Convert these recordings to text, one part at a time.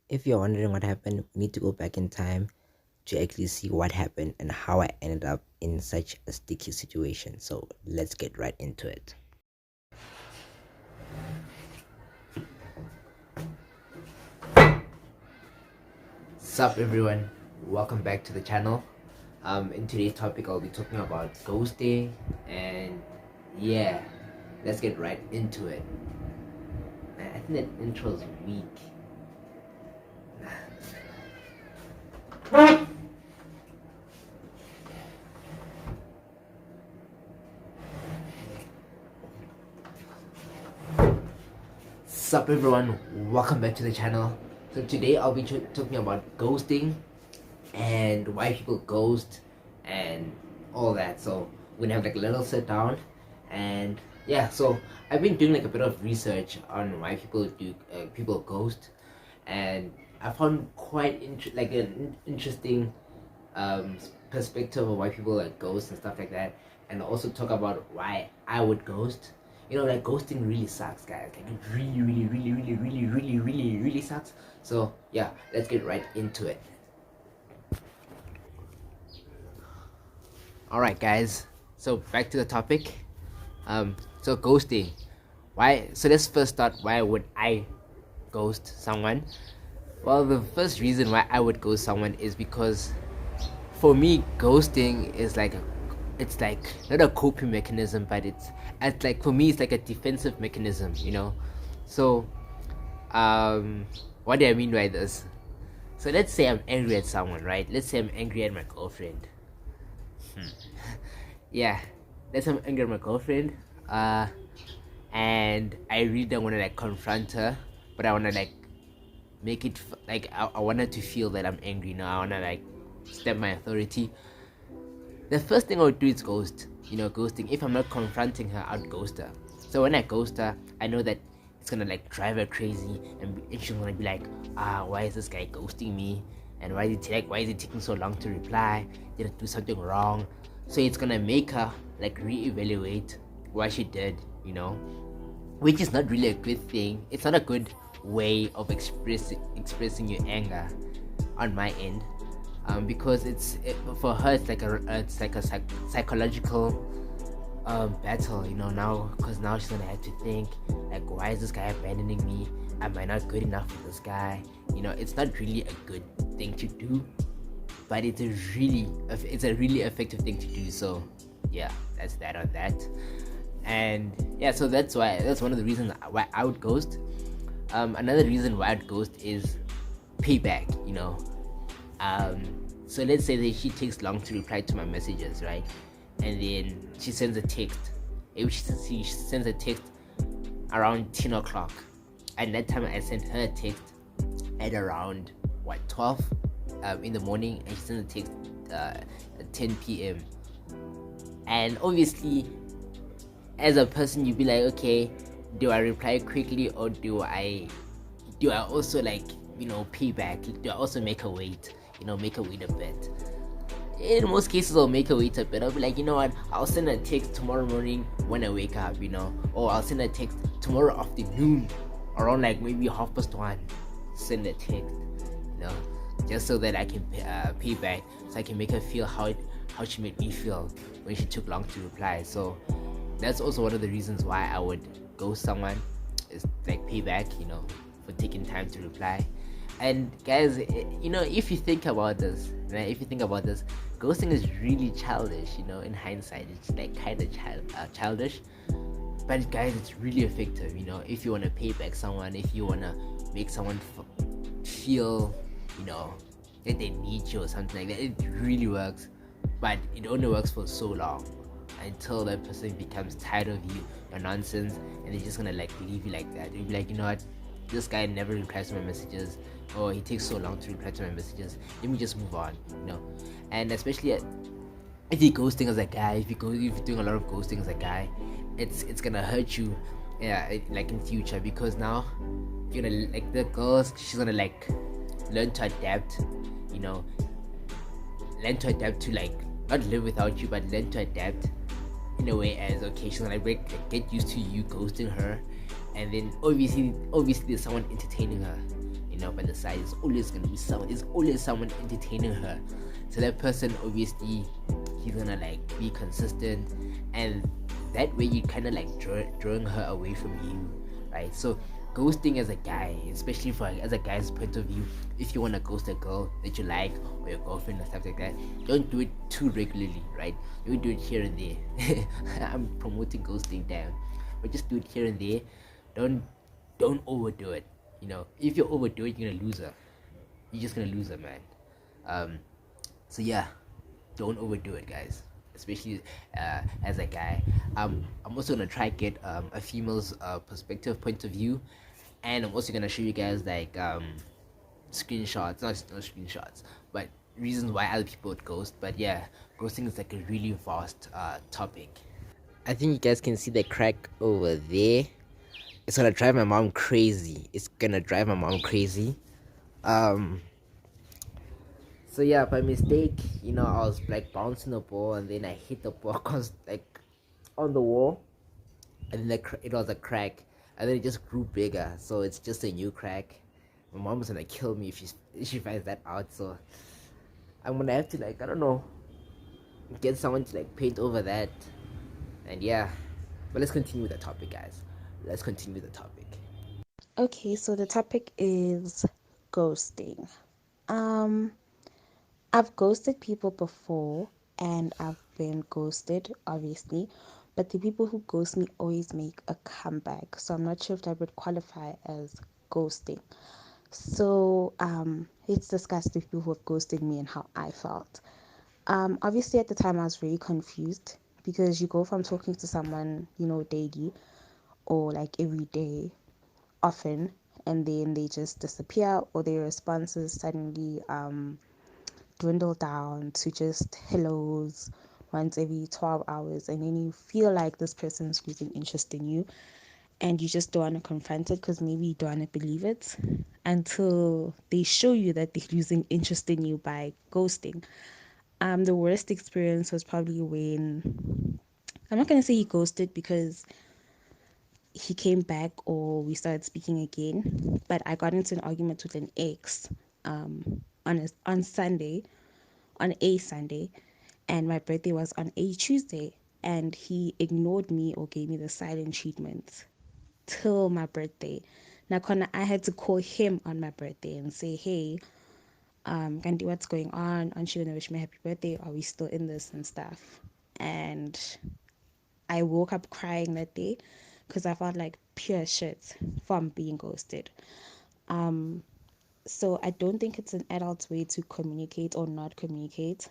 If you're wondering what happened, we need to go back in time to actually see what happened and how I ended up in such a sticky situation. So let's get right into it. Sup everyone, welcome back to the channel. In today's topic I'll be talking about ghosting, and yeah, let's get right into it. Man, I think that intro is weak. Sup everyone, welcome back to the channel. So today I'll be talking about ghosting and why people ghost and all that. So we're gonna have like a little sit down, and yeah, so I've been doing like a bit of research on why people ghost, and I found quite an interesting perspective of why people like ghost and stuff like that, and also talk about why I would ghost. You know, like ghosting really sucks, guys. Like it really sucks. So yeah, let's get right into it. All right, guys. So back to the topic. So ghosting. Why? So let's first start. Why would I ghost someone? Well, the first reason why I would ghost someone is because, for me, ghosting is it's like not a coping mechanism, but it's like, for me, it's like a defensive mechanism. You know. So, what do I mean by this? So let's say I'm angry at someone, right? Let's say I'm angry at my girlfriend. Yeah, let's say I'm angry at my girlfriend. And I really don't want to like confront her, but I want to like make it I want her to feel that I'm angry. Now I want to like step my authority. The first thing I would do is ghost. You know, ghosting. If I'm not confronting her, I'd ghost her. So when I ghost her, I know that it's gonna like drive her crazy, and she's gonna be like, why is this guy ghosting me? And why is it taking so long to reply? Did I do something wrong? So it's gonna make her like reevaluate what she did, you know, which is not really a good thing. It's not a good way of expressing your anger on my end, because for her it's like a psychological battle, you know, now, because now she's gonna have to think like, why is this guy abandoning me? Am I not good enough for this guy? You know, it's not really a good thing to do, but it's a really effective thing to do. So yeah, that's that on that. And yeah, so that's one of the reasons why I would ghost. Another reason why I'd ghost is payback, you know. So let's say that she takes long to reply to my messages, right? And then she sends a text. Maybe she sends a text around 10 o'clock, and that time I sent her a text at around 12 in the morning, and she sends a text at 10 p.m. And obviously, as a person, you'd be like, okay, do I reply quickly, or do I also, like, you know, pay back? Do I also make her wait? You know, make her wait a bit. In most cases, I'll make her wait a bit. I'll be like, you know what, I'll send a text tomorrow morning when I wake up, you know, or I'll send a text tomorrow afternoon around like maybe 1:30. Send a text, you know, just so that I can pay back, so I can make her feel how she made me feel when she took long to reply. So that's also one of the reasons why I would ghost someone, is like payback, you know, for taking time to reply. And guys, you know, if you think about this, right, ghosting is really childish. You know, in hindsight, it's like kind of childish, but guys, it's really effective. You know, if you want to pay back someone, if you want to make someone feel, you know, that they need you or something like that, it really works. But it only works for so long, until that person becomes tired of your nonsense, and they're just gonna like leave you like that. You'll be like, you know what, this guy never replies to my messages, or he takes so long to reply to my messages, let me just move on, you know. And especially if you're ghosting as a guy, if you're doing a lot of ghosting as a guy, it's gonna hurt you, yeah, like in future, because now you're gonna like the girls, she's gonna like learn to adapt, you know, learn to adapt to like not live without you, but learn to adapt in a way as, okay, she's gonna get used to you ghosting her, and then obviously there's someone entertaining her, by the side. It's always gonna be someone. It's always someone entertaining her. So that person obviously he's gonna like be consistent, and that way you kind of like drawing her away from you, right? So ghosting as a guy, especially for as a guy's point of view, if you want to ghost a girl that you like or your girlfriend or stuff like that, don't do it too regularly, right? You do it here and there. I'm promoting ghosting down, but just do it here and there. don't don't overdo it. If you overdo it, you're gonna lose her. You're just gonna lose her, man. um so yeah, don't overdo it, guys, especially as a guy. I'm also gonna try get a female's perspective, point of view, and I'm also gonna show you guys like screenshots, not screenshots, but reasons why other people would ghost. But yeah, ghosting is like a really vast topic. I think you guys can see the crack over there. It's gonna drive my mom crazy. It's gonna drive my mom crazy. Um, So yeah, by mistake, I was like bouncing the ball, and then I hit the ball cause like on the wall, and then it was a crack, and then it just grew bigger. So it's just a new crack. My mom's gonna kill me if she finds that out. So I'm gonna have to, like, I don't know, get someone to like paint over that, and yeah. But let's continue with the topic, guys. Let's continue with the topic. Okay, so the topic is ghosting. Um, I've ghosted people before and I've been ghosted, obviously, but the people who ghost me always make a comeback. So I'm not sure if that would qualify as ghosting. So let's discuss the people who have ghosted me and how I felt. Obviously, at the time, I was very confused because you go from talking to someone, daily or like every day, often, and then they just disappear or their responses suddenly dwindle down to just hellos once every 12 hours, and then you feel like this person's losing interest in you and you just don't want to confront it because maybe you don't want to believe it until they show you that they're losing interest in you by ghosting. The worst experience was probably when, I'm not going to say he ghosted because he came back or we started speaking again, but I got into an argument with an ex on Sunday, on a Sunday, and my birthday was on a Tuesday, and he ignored me or gave me the silent treatment till my birthday. Now, Connor, I had to call him on my birthday and say, hey, Gandhi, what's going on? Aren't you gonna wish me happy birthday? Are we still in this and stuff? And I woke up crying that day because I felt like pure shit from being ghosted. So I don't think it's an adult way to communicate or not communicate.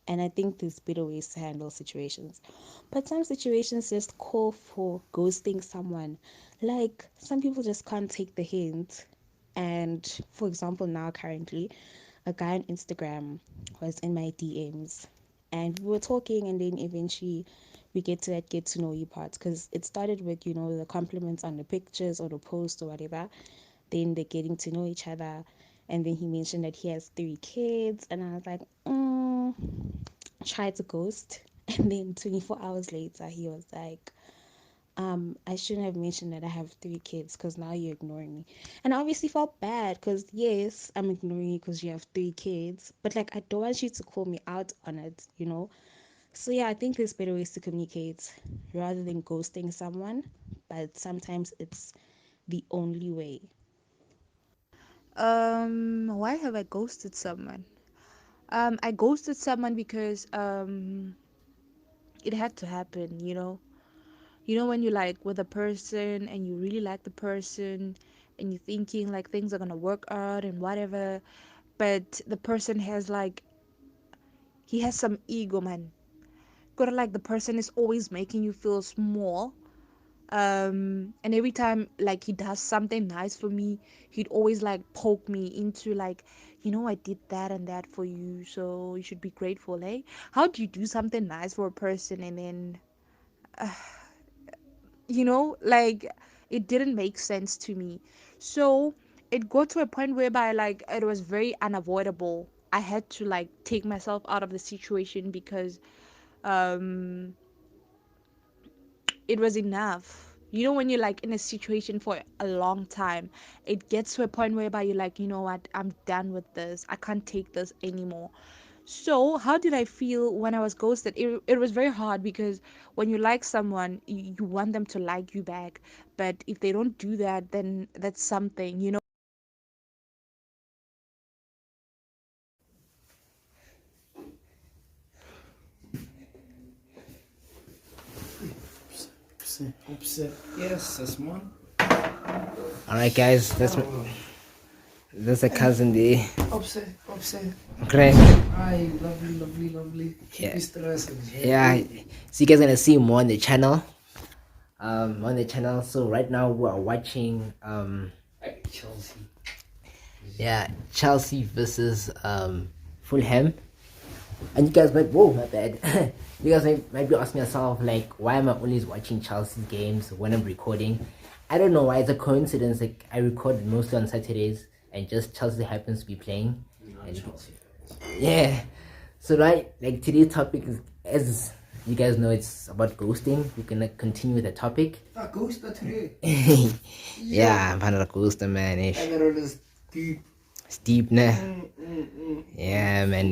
And I think there's better ways to handle situations. But some situations just call for ghosting someone. Like some people just can't take the hint. And for example, now currently, a guy on Instagram was in my DMs and we were talking, and then eventually we get to that get to know you part because it started with, the compliments on the pictures or the post or whatever. Then they're getting to know each other. And then he mentioned that he has 3 kids, and I was like, tried to ghost. And then 24 hours later, he was like, I shouldn't have mentioned that I have 3 kids because now you're ignoring me. And I obviously felt bad because, yes, I'm ignoring you because you have 3 kids, but like, I don't want you to call me out on it. So, yeah, I think there's better ways to communicate rather than ghosting someone, but sometimes it's the only way. Why have I ghosted someone? I ghosted someone because it had to happen, you know. You know when you like with a person and you really like the person and you're thinking like things are gonna work out and whatever, but the person has like he has some ego, man. Gotta like the person is always making you feel small. And every time like he does something nice for me, he'd always like poke me into like, I did that and that for you, so you should be grateful. Eh, how do you do something nice for a person and then like it didn't make sense to me. So it got to a point whereby like it was very unavoidable. I had to like take myself out of the situation because um it was enough. You know, when you're like in a situation for a long time, it gets to a point whereby you're like, you know what, I'm done with this. I can't take this anymore. So, how did I feel when I was ghosted? It was very hard because when you like someone, you want them to like you back. But if they don't do that, then that's something, you know. Yes, that's one. All right, guys, that's a cousin there. Upset. Great. Hi, lovely. Yeah. Stress. Yeah. So you guys gonna see more on the channel. So right now we are watching Chelsea. Chelsea versus Fulham. And you guys might, whoa, my bad. You guys might be asking yourself, like, why am I always watching Chelsea's games when I'm recording? I don't know why. It's a coincidence. Like, I record mostly on Saturdays, and just Chelsea happens to be playing. And, Chelsea. yeah. So, right, like, today's topic is, as you guys know, it's about ghosting. We're gonna continue with the topic. Ghost today. Yeah, I'm kind of a ghoster, man. Camera is deep. It's deep, nah. Yeah, man.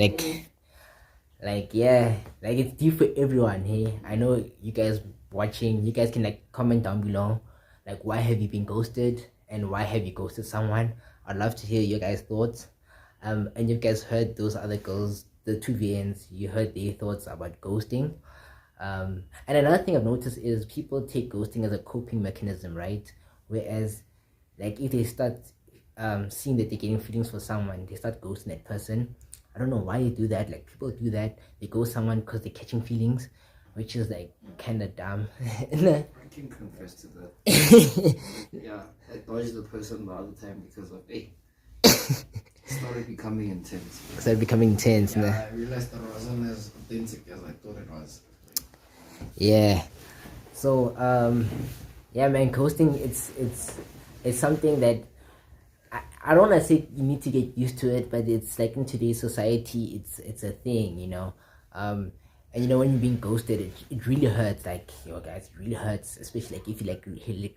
Yeah, like it's deep for everyone. Hey, I know you guys watching. You guys can like comment down below, like why have you been ghosted and why have you ghosted someone. I'd love to hear your guys' thoughts. And you guys heard those other girls, the two VNs. You heard their thoughts about ghosting. And another thing I've noticed is people take ghosting as a coping mechanism, right? Whereas, like if they start seeing that they're getting feelings for someone, they start ghosting that person. I don't know why they do that. Like people do that. They ghost someone because they're catching feelings, which is like kind of dumb. I can confess to that. Yeah, I dodged the person the other time because of it started becoming intense. Started becoming intense. Yeah, Nah. I realized that it wasn't as authentic as I thought it was. Yeah. So yeah, man, ghosting. It's something that I don't want to say you need to get used to it, but it's like in today's society, it's a thing, you know. And you know when you're being ghosted, it really hurts. Like guys, it really hurts, especially like if you like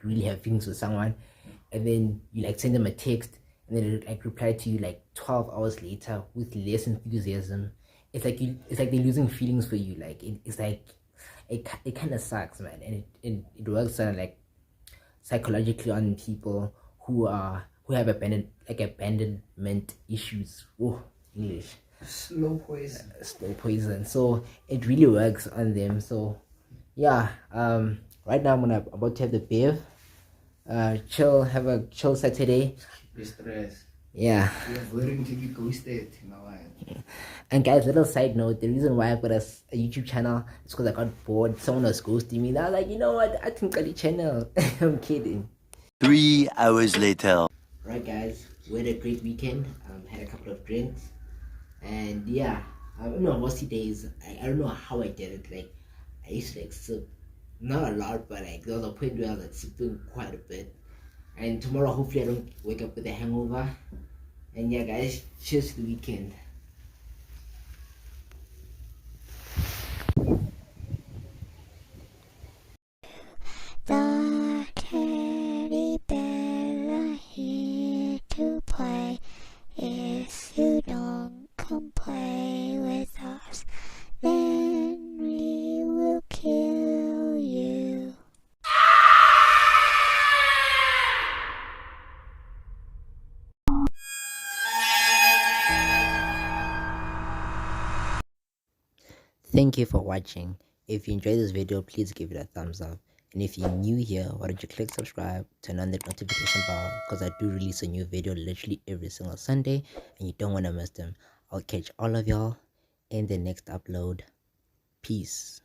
really have feelings with someone, and then you like send them a text, and then they like reply to you like 12 hours later with less enthusiasm. It's like they're losing feelings for you. Like it's like it kind of sucks, man, and it works on like psychologically on people who have abandonment issues. Oh, English. Slow poison. Slow poison. So it really works on them. So yeah. Right now I'm about to have the beer. Have a chill Saturday. Stress. Yeah. We are willing to be ghosted, you know. And guys, little side note, the reason why I've got a YouTube channel is because I got bored. Someone was ghosting me. And I was like, you know what? I think I the channel. I'm kidding. 3 hours later. Right, guys, we had a great weekend. Had a couple of drinks, and yeah, I don't know mostly days. I don't know how I did it. Like I used to like sip, not a lot, but like there was a point where I was like sipping quite a bit. And tomorrow, hopefully, I don't wake up with a hangover. And yeah, guys, cheers to the weekend. The teddy bear are here to play. If you don't come play with us, then we will kill you. Thank you for watching. If you enjoyed this video, please give it a thumbs up. And if you're new here, why don't you click subscribe, turn on that notification bell, because I do release a new video literally every single Sunday and you don't want to miss them. I'll catch all of y'all in the next upload. Peace.